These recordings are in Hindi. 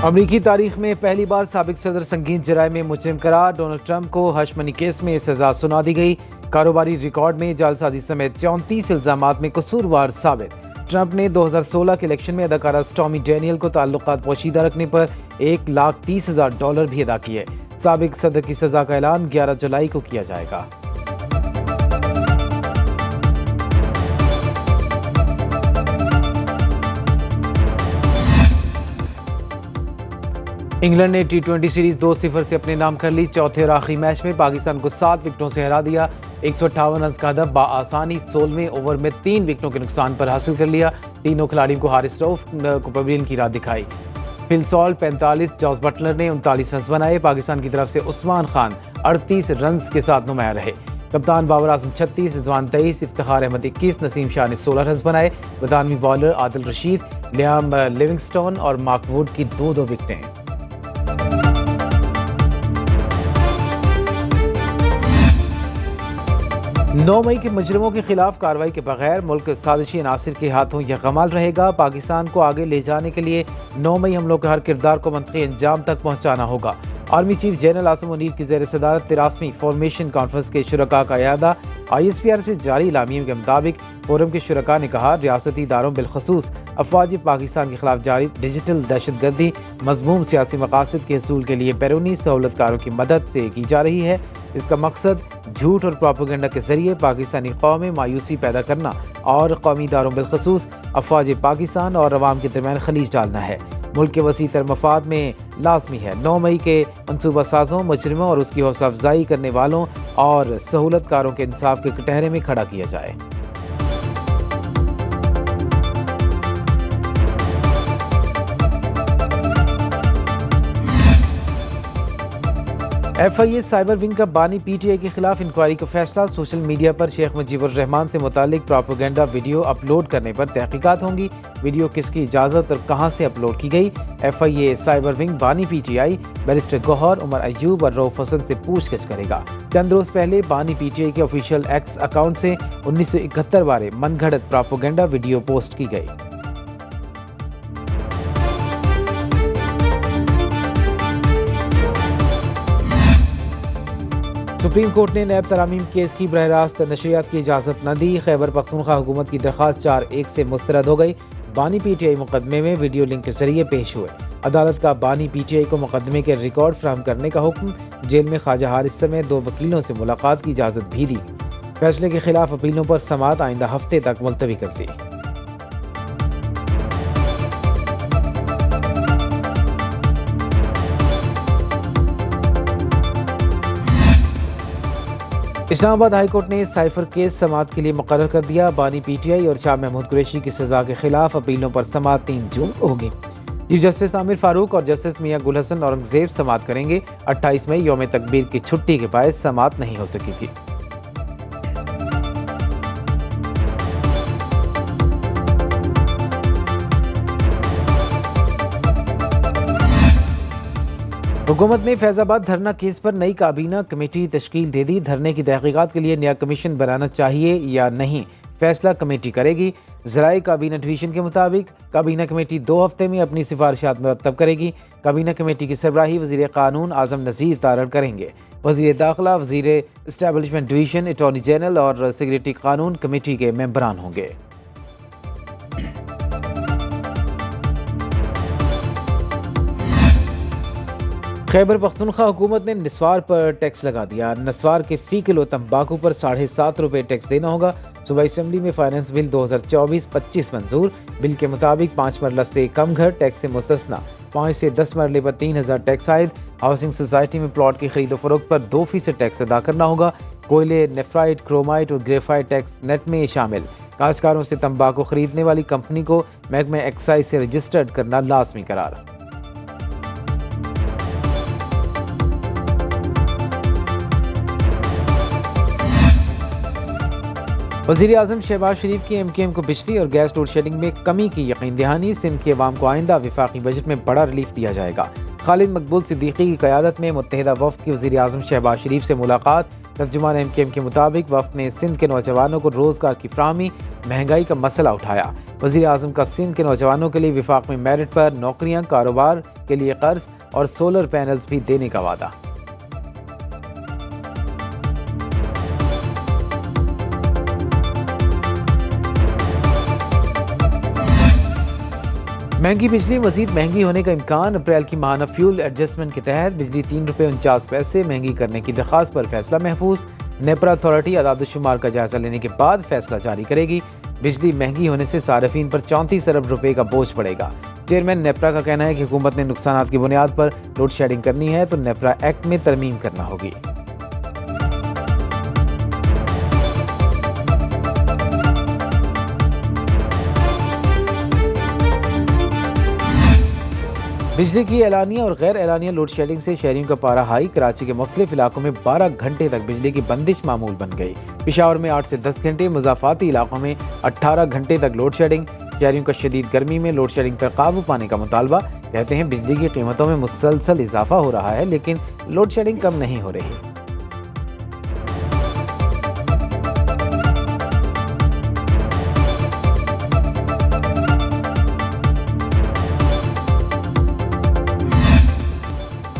अमरीकी तारीख में पहली बार साबिक सदर संगीन जराए में मुजरिम करार। डोनाल्ड ट्रंप को हश मनी केस में सजा सुना दी गई। कारोबारी रिकॉर्ड में जालसाजी समेत 34 इल्जामात में कसूरवार साबित। ट्रंप ने 2016 के इलेक्शन में अदाकारा स्टॉर्मी डैनियल को ताल्लुकात पोशीदा रखने पर $1,30,000 भी अदा किए। साबिक सदर की सजा का ऐलान 11 जुलाई को किया जाएगा। इंग्लैंड ने T20 सीरीज 2-0 से अपने नाम कर ली। चौथे और आखिरी मैच में पाकिस्तान को 7 विकेटों से हरा दिया। 158 रन का हदफ बआसानी 16वें ओवर में 3 विकेटों के नुकसान पर हासिल कर लिया। तीनों खिलाड़ियों को हारिस रऊफ को पवेलियन की राह दिखाई। फिल सॉल्ट 45, जॉस बटलर ने 39 रन बनाए। पाकिस्तान की तरफ से उस्मान खान 38 रन के साथ नुमाया रहे। कप्तान बाबर आजम 36, रिजवान 23, इफ्तिखार अहमद 21, नसीम शाह ने 16 रन बनाए। बरतानवी bowler Adil Rashid, Liam Livingstone और मार्क वुड की 2-2 विकेटें। 9 मई के मुजरिमों के खिलाफ कार्रवाई के बगैर मुल्क साजिशी अनासिर के हाथों यकमाल रहेगा। पाकिस्तान को आगे ले जाने के लिए 9 मई हमलों के हर किरदार को मंतकी अंजाम तक पहुँचाना होगा। Army chief general Asim Munir की ज़ेर सदारत 83वीं फॉर्मेशन कॉन्फ्रेंस के शुरका का अयादा। ISPR से जारी इलामिया के मुताबिक फोरम के शुरका ने कहा, रियासती इदारों बिलखसूस अफवाज पाकिस्तान के खिलाफ जारी डिजिटल दहशतगर्दी मज़मूम सियासी मकासद के हसूल के लिए बैरूनी सहूलतकारों की मदद से की जा रही है। इसका मकसद झूठ और प्रोपेगेंडा के जरिए पाकिस्तानी कौम में मायूसी पैदा करना और कौमी इदारों बिलखसूस अफवाज पाकिस्तान और अवाम के दरमियान खलीज डालना है। मुल्क के वसी तर मफाद में लाजमी है 9 मई के मनसूबा साजों, मुजरिमों और उसकी हौसला अफजाई करने वालों और सहूलतकारों के इंसाफ के कटहरे में खड़ा किया जाए। FIA साइबर विंग का बानी PTI के खिलाफ इंक्वायरी का फैसला। सोशल मीडिया पर शेख मुजीबुर रहमान से मुतालिक प्रोपेगेंडा वीडियो अपलोड करने पर तहकीकात होंगी। वीडियो किसकी इजाज़त और कहां से अपलोड की गई। FIA साइबर विंग बानी PTI बैरिस्टर गौहर, उमर अयूब और रऊफ हसन से पूछताछ करेगा। चंद रोज पहले बानी PTI के ऑफिशियल X अकाउंट से 1971 वाले मनगढ़ंत प्रोपेगेंडा वीडियो पोस्ट की गई। सुप्रीम कोर्ट ने नैब तरामीम केस की बरह रास्त नशरियात की इजाज़त न दी। खैबर पख्तूनख्वा हुकूमत की दरख्वास्त 4-1 से मुस्तरद हो गई। बानी PTI मुकदमे में वीडियो लिंक के जरिए पेश हुए। अदालत का बानी PTI को मुकदमे के रिकॉर्ड फराहम करने का हुक्म। जेल में ख्वाजा हारिस समेत 2 वकीलों से मुलाकात की इजाज़त भी दी। फैसले के खिलाफ अपीलों पर समाअत आइंदा हफ्ते तक मुलतवी कर दी। इस्लामाबाद हाई कोर्ट ने साइफर केस समाअत के लिए मुकर्रर कर दिया। बानी PTI और शाह महमूद कुरैशी की सजा के खिलाफ अपीलों पर समाअत 3 जून को होगी। चीफ जस्टिस आमिर फारूक और जस्टिस मियां गुल हसन औरंगजेब समाअत करेंगे। 28 मई यौम तकबीर की छुट्टी के बायस समाअत नहीं हो सकी थी। हुकूमत ने फैजाबाद धरना केस पर नई काबीना कमेटी तश्कील दे दी। धरने की तहकीकात के लिए नया कमीशन बनाना चाहिए या नहीं, फैसला कमेटी करेगी। ज़राए काबीना डिवीजन के मुताबिक काबीना कमेटी 2 हफ्ते में अपनी सिफारिशात मुरतब करेगी। काबीना कमेटी की सरबराही वज़ीर कानून आज़म नज़ीर तारड़ करेंगे। वज़ीर दाखिला, वज़ीर इस्टेब्लिशमेंट डिवीजन, अटॉर्नी जनरल और सेक्रेटरी कानून कमेटी के मेंबरान होंगे। खैबर पख्तूनख्वा हुकूमत ने निस्वार पर टैक्स लगा दिया। निस्वार के फ़ी किलो तंबाकू पर 7.5 रुपये टैक्स देना होगा। सूबाई असम्बली में फाइनेंस बिल 2024-25 मंजूर। बिल के मुताबिक 5 मरला से कम घर टैक्स से मुस्तस्ना, 5 से 10 मरले पर 3000 टैक्स आयद। हाउसिंग सोसाइटी में प्लॉट की खरीदो फरोख्त पर 2% टैक्स अदा करना होगा। कोयले, नेफ्राइट, क्रोमाइट और ग्रेफाइट टैक्स नेट में शामिल। काश्तकारों से तंबाकू खरीदने वाली कंपनी को महकमा एक्साइज से रजिस्टर्ड करना लाजमी करार। वज़ीर आज़म शहबाज शरीफ की MKM को बिजली और गैस लोड शेडिंग में कमी की यकीन दहानी। सिंध के अवाम को आइंदा विफाकी बजट में बड़ा रिलीफ दिया जाएगा। खालिद मकबूल सिद्दीकी की क़यादत में मुत्तहिदा वफ़द की वज़ीर आज़म शहबाज शरीफ से मुलाकात। तर्जुमान MKM के मुताबिक वफ़द ने सिंध के नौजवानों को रोज़गार की फ़राहमी, महंगाई का मसला उठाया। वज़ीर आज़म का सिंध के नौजवानों के लिए विफाक में मेरिट पर नौकरियाँ, कारोबार, के लिए कर्ज और सोलर पैनल्स भी देने का वादा। महंगी बिजली मजीद महंगी होने का इम्कान। अप्रैल की माहाना फ्यूल एडजस्टमेंट के तहत बिजली ₹3.49 महंगी करने की दरख्वास्त पर फैसला महफूज। नेपरा अथॉरिटी आदादुशुमार का जायजा लेने के बाद फैसला जारी करेगी। बिजली महंगी होने से सार्फिन पर 34 अरब रुपए का बोझ पड़ेगा। चेयरमैन नेपरा का कहना है कि हुकूमत ने नुकसानात की बुनियाद पर लोड शेडिंग करनी है तो नेपरा एक्ट में तरमीम करना होगी। बिजली की एलानिया और गैर एलानिया लोड शेडिंग से शहरियों का पारा हाई। कराची के मुख्तलिफ इलाकों में 12 घंटे तक बिजली की बंदिश मामूल बन गई। पेशावर में 8 से 10 घंटे, मुज़ाफ़ाती इलाकों में 18 घंटे तक लोड शेडिंग। शहरियों का शदीद गर्मी में लोड शेडिंग पर काबू पाने का मुतालबा। कहते हैं बिजली की कीमतों में मुसलसल इजाफा हो रहा है लेकिन लोड शेडिंग कम नहीं हो रही।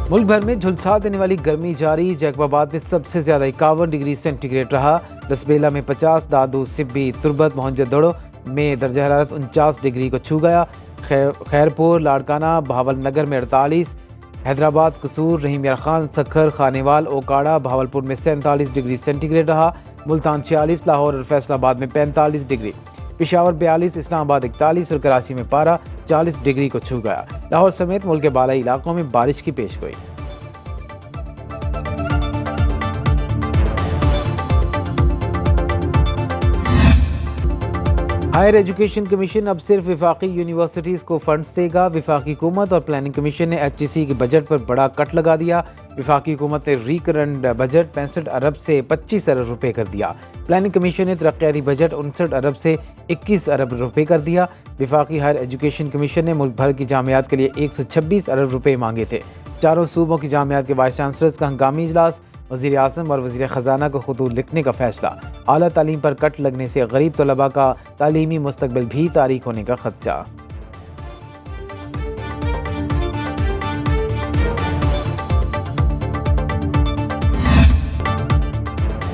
मुल्क भर में झुलसा देने वाली गर्मी जारी। जैकबाबाद में सबसे ज्यादा 51 डिग्री सेंटीग्रेड रहा। दसबेला में 50, दादू, सिब्बी, तुरबत, मोहनजोदड़ो में दर्जा हरारत 49 डिग्री को छू गया। खैरपुर, लाड़काना, बहावलनगर में 48, हैदराबाद, कसूर, रहीम यार खान, सखर, खानेवाल, ओकाड़ा, बहावलपुर में 47 डिग्री सेंटीग्रेड रहा। मुल्तान 46, लाहौर और फैसलाबाद में 45 डिग्री, पेशावर 42, इस्लामाबाद 41 और कराची में पारा 40 डिग्री को छू गया। लाहौर समेत मुल्क के बालाई इलाकों में बारिश की पेशगोई। हायर एजुकेशन कमीशन अब सिर्फ विफाकी यूनिवर्सिटीज़ को फंड्स देगा। विफाकी हुकूमत और प्लानिंग कमीशन ने HEC के बजट पर बड़ा कट लगा दिया। विफाकी हुकूमत ने रिकरेंट बजट 65 अरब से 25 अरब रुपए कर दिया। प्लानिंग कमीशन ने तरक्याती बजट 59 अरब से 21 अरब रुपए कर दिया। विफाकी हायर एजुकेशन कमीशन ने मुल्क भर की जामियात के लिए 126 अरब रुपए मांगे थे। चारों सूबों की जामियात के वाइस चांसलर्स का हंगामी इजलास। वज़ीर आज़म और वज़ीर ख़जाना को ख़ुतूत लिखने का फैसला। आला तालीम पर कट लगने से गरीब तलबा का तालीमी मुस्तकबिल भी तारीक होने का खदशा।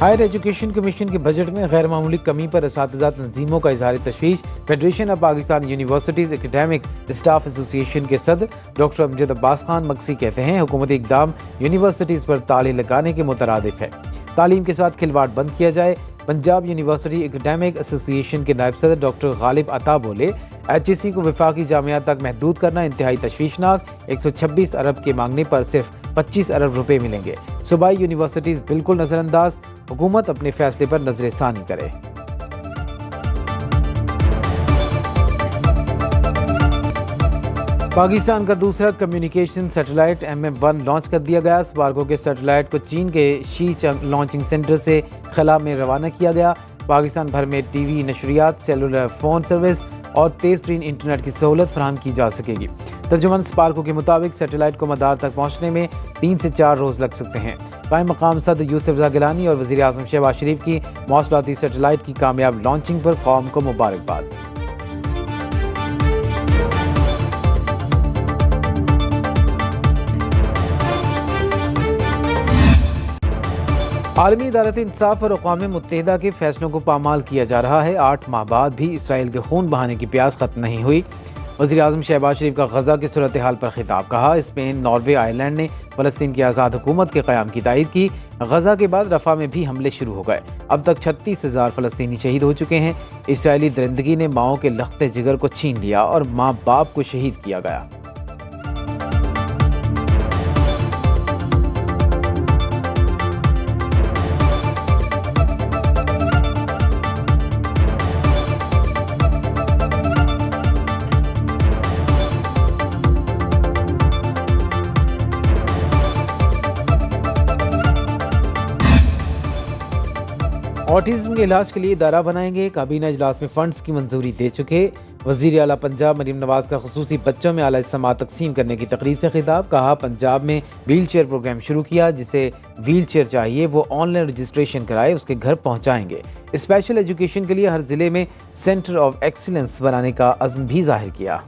हायर एजुकेशन कमीशन के बजट में गैर मामूली कमी पर असातिज़ा तंजीमों का इजहार तशवीश। Federation of Pakistan universities academic staff association के सदर डॉक्टर अमजद अब्बास खान मक्सी कहते हैं हुकूमती इक़दाम यूनिवर्सिटीज़ पर ताले लगाने के मुतरादिफ है। तालीम के साथ खिलवाड़ बंद किया जाए। पंजाब यूनिवर्सिटी एकेडमिक एसोसिएशन के नायब सदर डॉक्टर गालिब अता बोले HEC को विफाकी जामियात तक महदूद करना इंतहाई तशवीशनाक। 126 अरब के मांगने पर सिर्फ 25 अरब रुपए मिलेंगे। सूबाई यूनिवर्सिटीज़ बिल्कुल नज़रअंदाज। हुकूमत अपने फैसले पर नजरसानी करे। पाकिस्तान का दूसरा कम्युनिकेशन सैटेलाइट MM-1 लॉन्च कर दिया गया। स्पार्को के सैटेलाइट को चीन के शी लॉन्चिंग सेंटर से खला में रवाना किया गया। पाकिस्तान भर में TV नशरियात, सेलुलर फ़ोन सर्विस और तेज़ तरीन इंटरनेट की सहूलत फराहम की जा सकेगी। तर्जुमान स्पार्को के मुताबिक सैटेलाइट को मदार तक पहुँचने में 3 से 4 रोज़ लग सकते हैं। कायम मकाम सदर यूसुफ रज़ा गिलानी और वज़ीर आज़म शहबाज शरीफ की मौसलाती सैटेलाइट की कामयाब लॉन्चिंग पर कौम को मुबारकबाद। आलमी अदालत इंसाफ और अक़वाम मुत्तहिदा के फैसलों को पामाल किया जा रहा है। 8 माह बाद भी इसराइल के खून बहाने की प्यास खत्म नहीं हुई। वज़ीर आज़म शहबाज शरीफ का गज़ा की सूरत हाल पर खिताब। कहा स्पेन, नॉर्वे, आयरलैंड ने फ़लस्तीन की आज़ाद हुकूमत के क़याम की तायीद की। गज़ा के बाद रफ़ा में भी हमले शुरू हो गए। अब तक 36,000 फ़लस्तीनी शहीद हो चुके हैं। इसराइली दरिंदगी ने माओं के लख्ते जिगर को छीन लिया और माँ बाप को शहीद किया गया। ऑटिज्म के इलाज के लिए इदारा बनाएंगे। काबीना इजलास में फंड्स की मंजूरी दे चुके। वज़ीर आला पंजाब मरीम नवाज का खुसूसी बच्चों में आला इस्तेमाल तकसीम करने की तकरीब से खिताब। कहा पंजाब में व्हील चेयर प्रोग्राम शुरू किया। जिसे व्हील चेयर चाहिए वो ऑनलाइन रजिस्ट्रेशन कराए, उसके घर पहुँचाएंगे। स्पेशल एजुकेशन के लिए हर ज़िले में सेंटर ऑफ एक्सीलेंस बनाने का अज़्म भी जाहिर किया।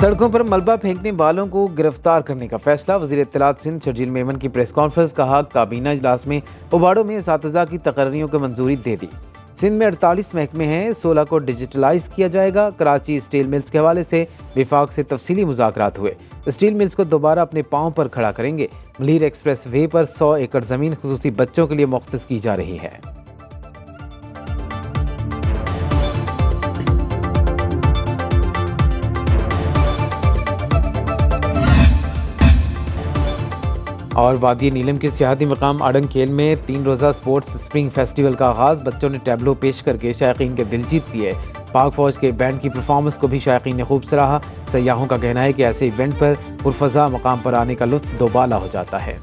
सड़कों पर मलबा फेंकने वालों को गिरफ्तार करने का फैसला। वज़ीर इत्तलात सिंध शर्जील मेमन की प्रेस कॉन्फ्रेंस। कहा, काबीना इजलास में उबाड़ों में असातिज़ा की तकर्रियों को मंजूरी दे दी। सिंध में 48 महकमे हैं, 16 को डिजिटलाइज किया जाएगा। कराची स्टील मिल्स के हवाले से विफाक से तफसीली मुज़ाकरात हुए। स्टील मिल्स को दोबारा अपने पाँव पर खड़ा करेंगे। मलीर एक्सप्रेस वे पर 100 एकड़ ज़मीन खुसूसी बच्चों के लिए मुख्तस की जा रही है। और वादी नीलम के सियाहती मकाम आडंकेल में 3 रोज़ा स्पोर्ट्स स्प्रिंग फेस्टिवल का आगाज़। बच्चों ने टैबलो पेश करके शायकीन के दिल जीत लिए। पाक फौज के बैंड की परफॉर्मेंस को भी शायकीन ने खूब सराहा। सयाहों का कहना है कि ऐसे इवेंट पर पुरफज़ा मकाम पर आने का लुत्फ़ दोबाला हो जाता है।